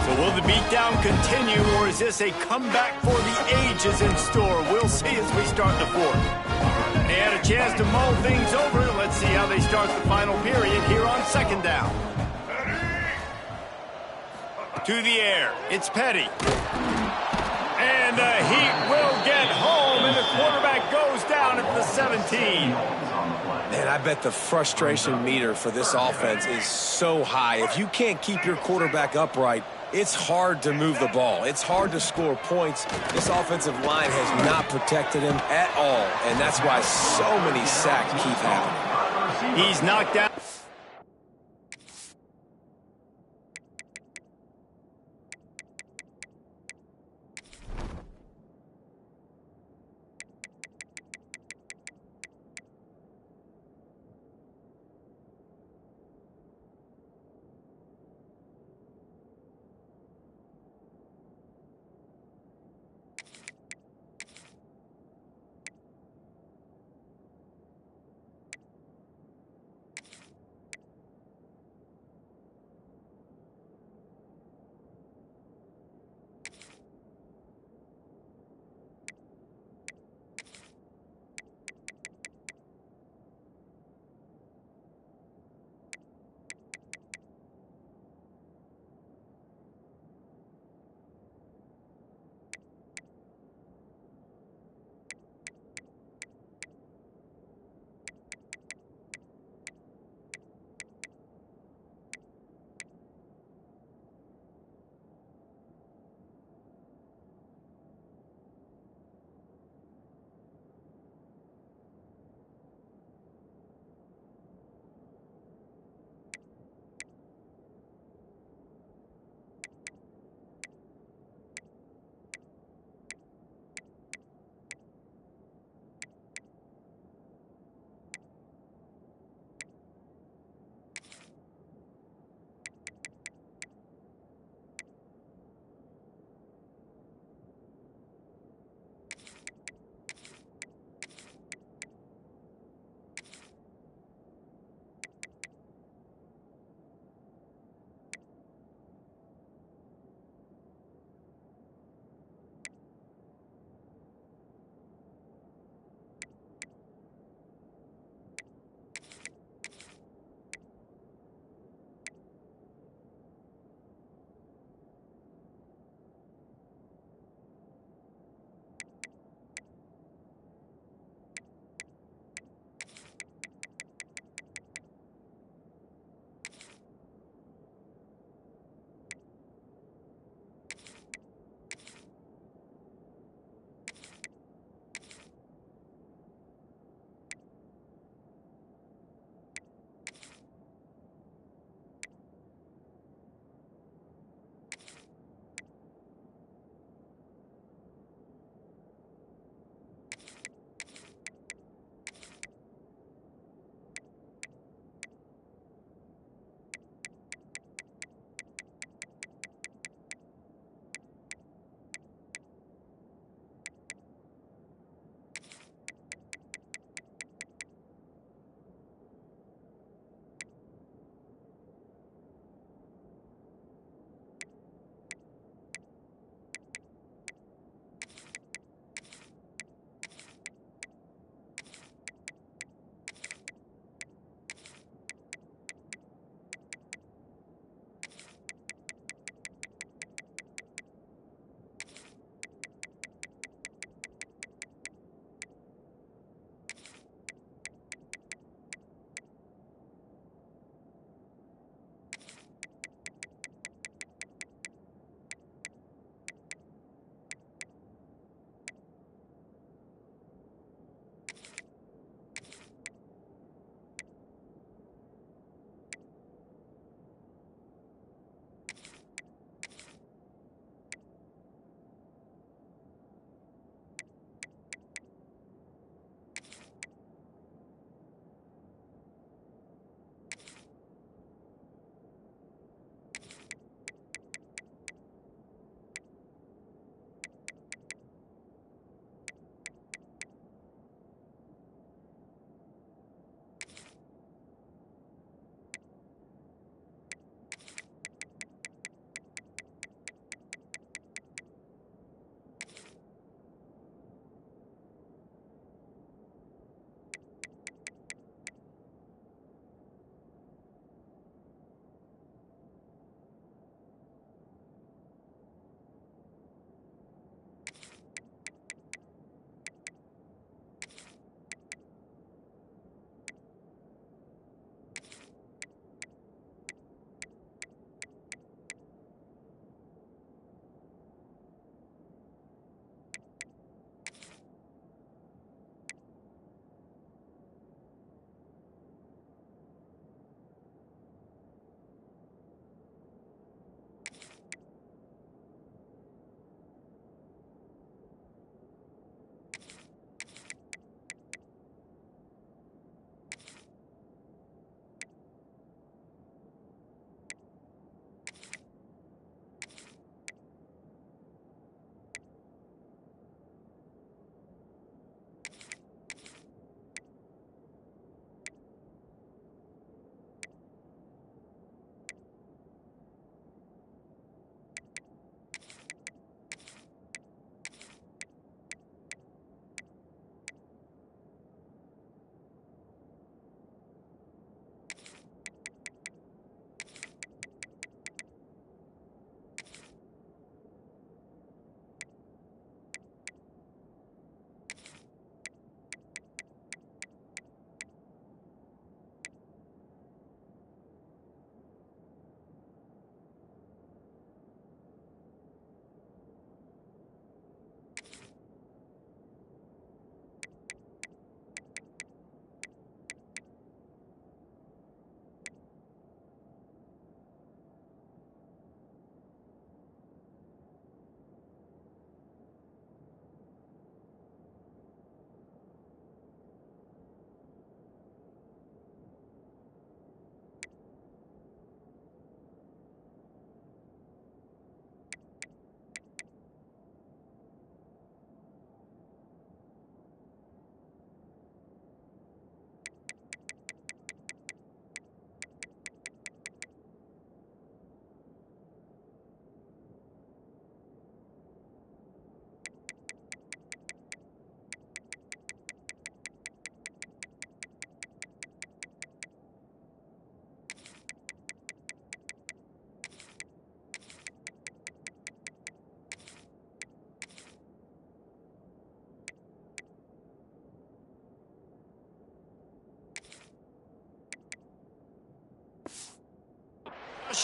So will the beatdown continue, or is this a comeback for the ages in store? We'll see as we start the fourth. They had a chance to mull things over. Let's see how they start the final period here on second down. To the air. It's Petty. And the Heat will get home, and the quarterback goes down at the 17. Man, I bet the frustration meter for this offense is so high. If you can't keep your quarterback upright, it's hard to move the ball. It's hard to score points. This offensive line has not protected him at all, and that's why so many sacks keep happening. He's knocked out.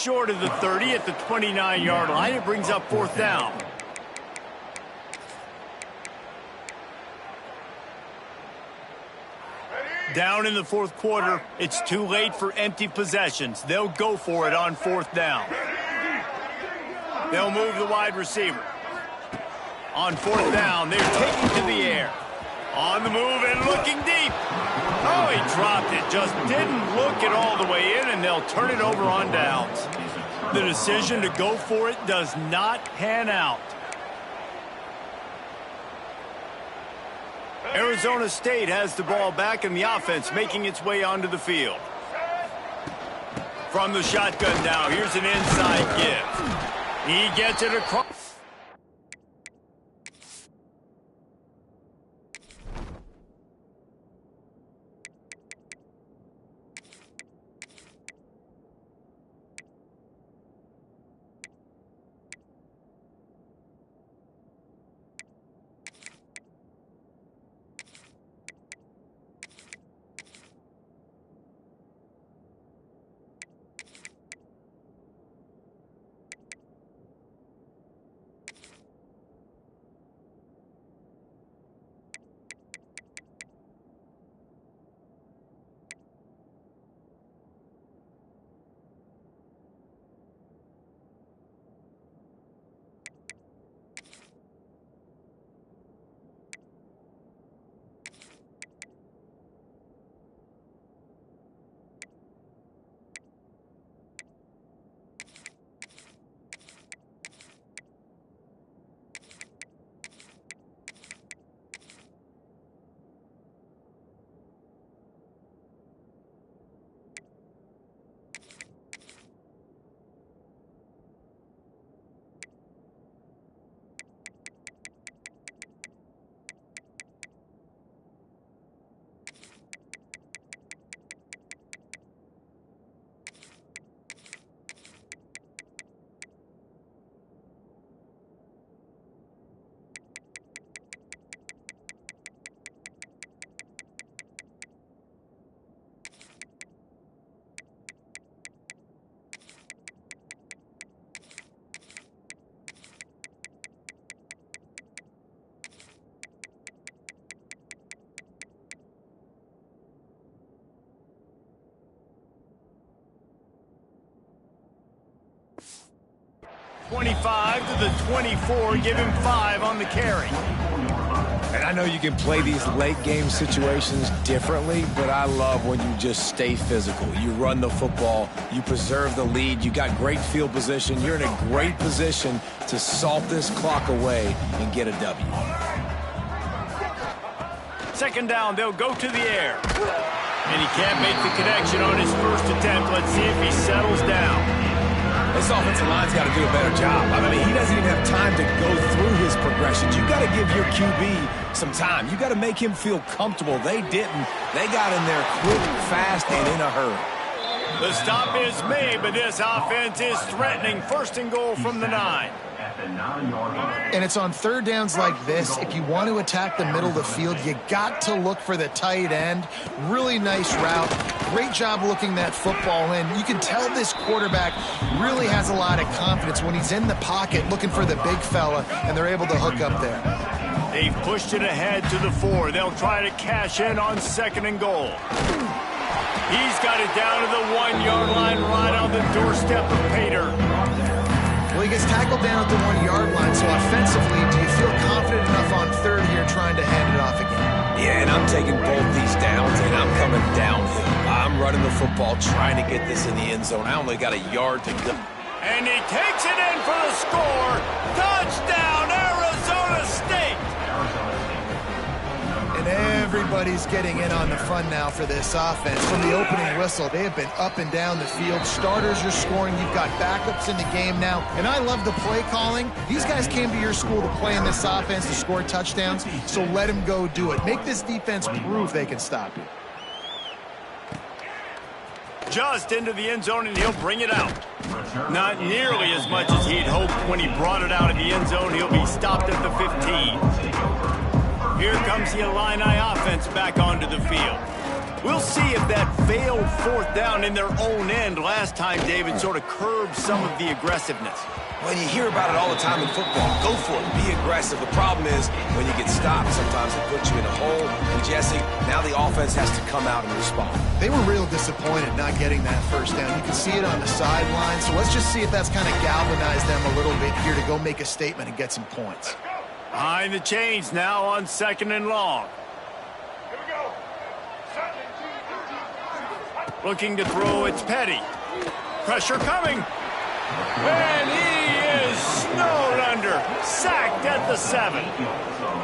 short of the 30 at the 29-yard line. It brings up 4th down. Down in the 4th quarter, it's too late for empty possessions. They'll go for it on 4th down. They'll move the wide receiver. On 4th down, they're taking to the air. On the move and looking deep. Oh, he dropped it. Just didn't look it all the way in, and they'll turn it over on downs. The decision to go for it does not pan out. Arizona State has the ball back, and the offense making its way onto the field. From the shotgun now, here's an inside give. He gets it across. .25 to the 24, give him 5 on the carry. And I know you can play these late game situations differently, but I love when you just stay physical. You run the football, you preserve the lead, you got great field position, you're in a great position to salt this clock away and get a W. 2nd down, they'll go to the air. And he can't make the connection on his first attempt. Let's see if he settles down. This offensive line's got to do a better job. I mean, he doesn't even have time to go through his progressions. You got to give your QB some time. You got to make him feel comfortable. They didn't. They got in there quick, fast, and in a hurry. The stop is made, but this offense is threatening. 1st and goal from the 9. And it's on 3rd downs like this. If you want to attack the middle of the field, you got to look for the tight end. Really nice route. Great job looking that football in. You can tell this quarterback really has a lot of confidence when he's in the pocket looking for the big fella, and they're able to hook up there. They've pushed it ahead to the 4. They'll try to cash in on 2nd and goal. He's got it down to the 1-yard line right on the doorstep of Pater. Well, he gets tackled down at the 1-yard line, so offensively, do you feel confident enough on 3rd here trying to hand it off again? Yeah, and I'm taking both these downs, and I'm coming downhill. I'm running the football, trying to get this in the end zone. I only got a yard to go. And he takes it in for the score. Touchdown, Arizona State. And everybody's getting in on the fun now for this offense. From the opening whistle, they have been up and down the field. Starters are scoring. You've got backups in the game now. And I love the play calling. These guys came to your school to play in this offense to score touchdowns, so let them go do it. Make this defense prove they can stop you. Just into the end zone, and he'll bring it out. Not nearly as much as he'd hoped when he brought it out of the end zone. He'll be stopped at the 15. Here comes the Illini offense back onto the field. We'll see if that failed fourth down in their own end last time, David, sort of curbed some of the aggressiveness. Well, you hear about it all the time in football. Go for it. Be aggressive. The problem is when you get stopped, sometimes it puts you in a hole. And, Jesse, now the offense has to come out and respond. They were real disappointed not getting that first down. You can see it on the sideline. So let's just see if that's kind of galvanized them a little bit here to go make a statement and get some points. Behind the chains now on 2nd and long. Looking to throw, it's Petty. Pressure coming. And he is snowed under. Sacked at the 7.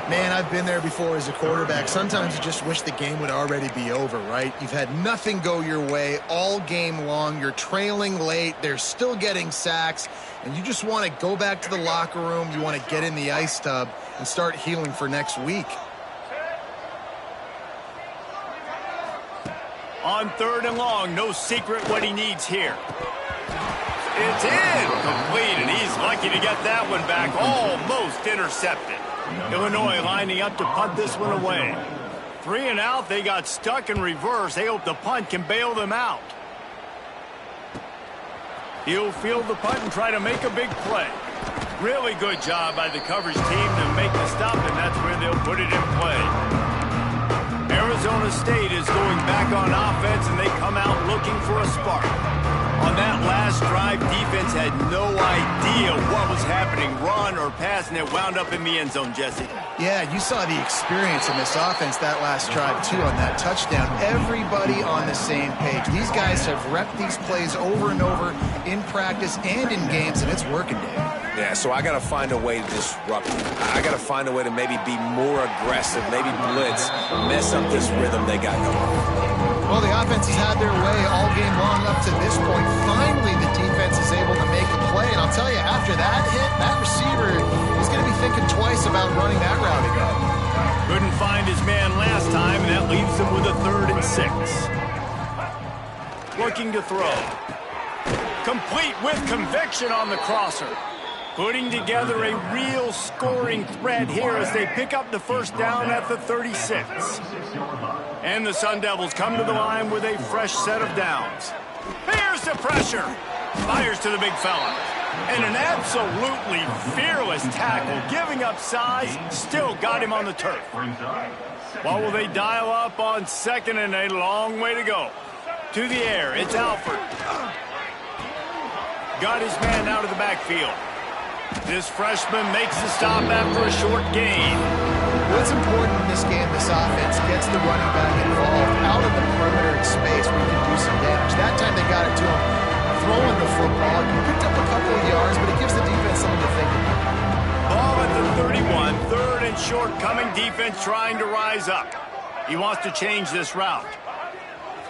Man, I've been there before as a quarterback. Sometimes you just wish the game would already be over, right? You've had nothing go your way all game long. You're trailing late. They're still getting sacks. And you just want to go back to the locker room. You want to get in the ice tub and start healing for next week. On 3rd and long, no secret what he needs here. It's incomplete, and he's lucky to get that one back. Almost intercepted. Illinois lining up to punt this one away. 3 and out, they got stuck in reverse. They hope the punt can bail them out. He'll field the punt and try to make a big play. Really good job by the coverage team to make the stop, and that's where they'll put it in play. Arizona State is going back on offense, and they come out looking for a spark. On that last drive, defense had no idea what was happening, run or pass, and it wound up in the end zone, Jesse. Yeah, you saw the experience in this offense that last drive, too, on that touchdown. Everybody on the same page. These guys have repped these plays over and over in practice and in games, and it's working, Dave. Yeah, so I got to find a way to disrupt it. I got to find a way to maybe be more aggressive, maybe blitz, mess up this rhythm they got going. Well, the offense has had their way all game long up to this point. Finally, the defense is able to make a play. And I'll tell you, after that hit, that receiver is going to be thinking twice about running that route again. Couldn't find his man last time, and that leaves him with a 3rd and 6. Looking to throw. Complete with conviction on the crosser. Putting together a real scoring threat here as they pick up the first down at the 36. And the Sun Devils come to the line with a fresh set of downs. Here's the pressure. Fires to the big fella. And an absolutely fearless tackle, giving up size, still got him on the turf. What will they dial up on 2nd and a long way to go? To the air, it's Alford. Got his man out of the backfield. This freshman makes the stop after a short gain. What's important in this game, this offense gets the running back involved out of the perimeter in space where you can do some damage. That time they got it to him throwing the football. You picked up a couple of yards, but it gives the defense something to think about. Ball at the 31, 3rd and short, coming defense trying to rise up. He wants to change this route.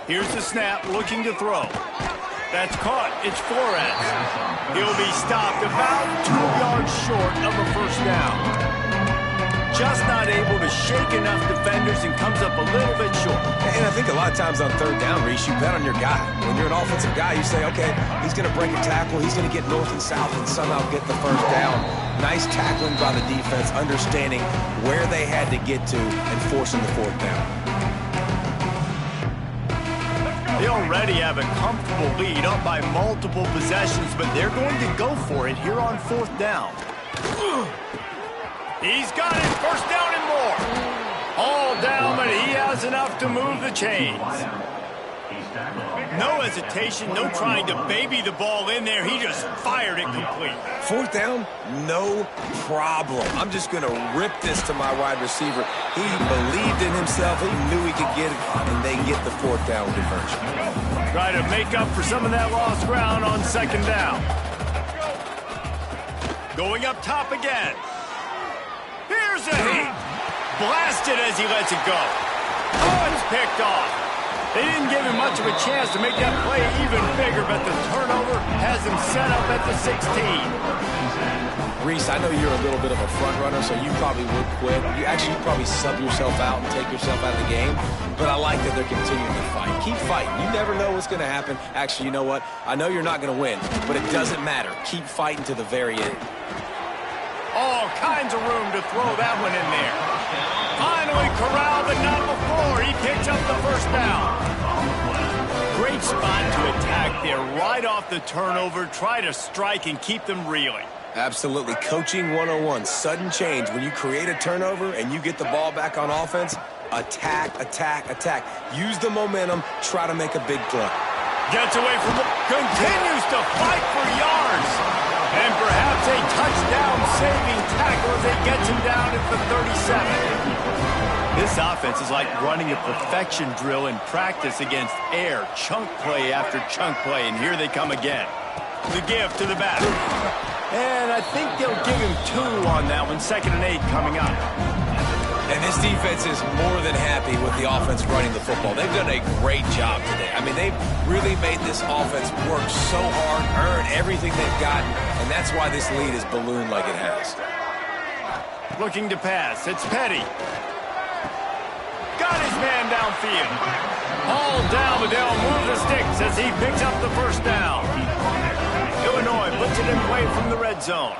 Here's the snap, looking to throw. That's caught. It's Flores. He'll be stopped about 2 yards short of a first down. Just not able to shake enough defenders and comes up a little bit short. And I think a lot of times on 3rd down, Reese, you bet on your guy. When you're an offensive guy, you say, okay, he's going to break a tackle. He's going to get north and south and somehow get the first down. Nice tackling by the defense, understanding where they had to get to and forcing the 4th down. They already have a comfortable lead, up by multiple possessions, but they're going to go for it here on 4th down. He's got it, first down and more. All down, but he has enough to move the chains. No hesitation, no trying to baby the ball in there. He just fired it complete. 4th down, no problem. I'm just going to rip this to my wide receiver. He believed in himself. He knew he could get it, and they get the 4th down conversion. Try to make up for some of that lost ground on 2nd down. Going up top again. Here's a hit. Blasted as he lets it go. Oh, it's picked off. They didn't give him much of a chance to make that play even bigger, but the turnover has him set up at the 16. Reese, I know you're a little bit of a front runner, so you probably would quit. You probably sub yourself out and take yourself out of the game, but I like that they're continuing to fight. Keep fighting. You never know what's going to happen. Actually, you know what? I know you're not going to win, but it doesn't matter. Keep fighting to the very end. All kinds of room to throw that one in there. Finally corralled, but not before. He kicks picks up the first down. Great spot to attack there right off the turnover. Try to strike and keep them reeling. Absolutely. Coaching 101. Sudden change. When you create a turnover and you get the ball back on offense, attack, attack, attack. Use the momentum. Try to make a big play. Gets away from the... Continues to fight for yards. And perhaps a touchdown-saving tackle as it gets him down at the 37. This offense is like running a perfection drill in practice against air. Chunk play after chunk play, and here they come again. The give to the batter. And I think they'll give him 2 on that one. 2nd and 8 coming up. And this defense is more than happy with the offense running the football. They've done a great job today. I mean, they've really made this offense work so hard, earn everything they've gotten, and that's why this lead is ballooned like it has. Looking to pass. It's Petty. Got his man downfield. Hauled down, but they'll move the sticks as he picks up the first down. Illinois puts it in play from the red zone.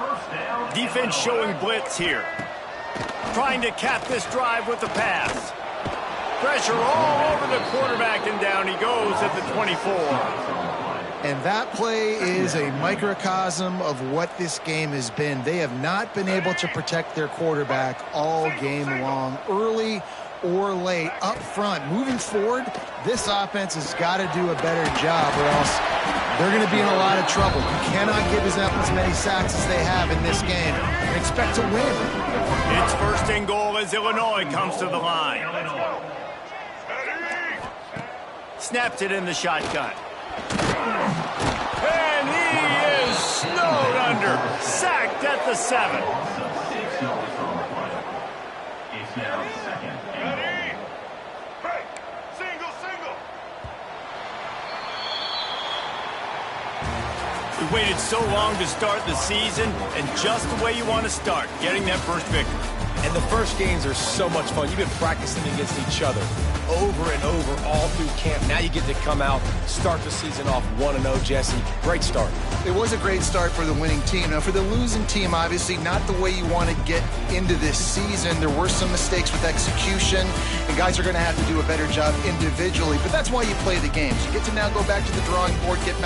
Defense showing blitz here. Trying to cap this drive with the pass. Pressure all over the quarterback, and down he goes at the 24. And that play is a microcosm of what this game has been. They have not been able to protect their quarterback all game long, early or late, up front. Moving forward, this offense has got to do a better job, or else they're going to be in a lot of trouble. You cannot give up as many sacks as they have in this game and expect to win. It's 1st and goal as Illinois comes to the line. Snaps it in the shotgun. And he is snowed under. Sacked at the 7. It's now 2nd and goal. We waited so long to start the season, and just the way you want to start, getting that first victory. And the first games are so much fun. You've been practicing against each other over and over all through camp. Now you get to come out, start the season off 1-0, Jesse. Great start. It was a great start for the winning team. Now, for the losing team, obviously not the way you want to get into this season. There were some mistakes with execution, and guys are going to have to do a better job individually. But that's why you play the games. You get to now go back to the drawing board, get back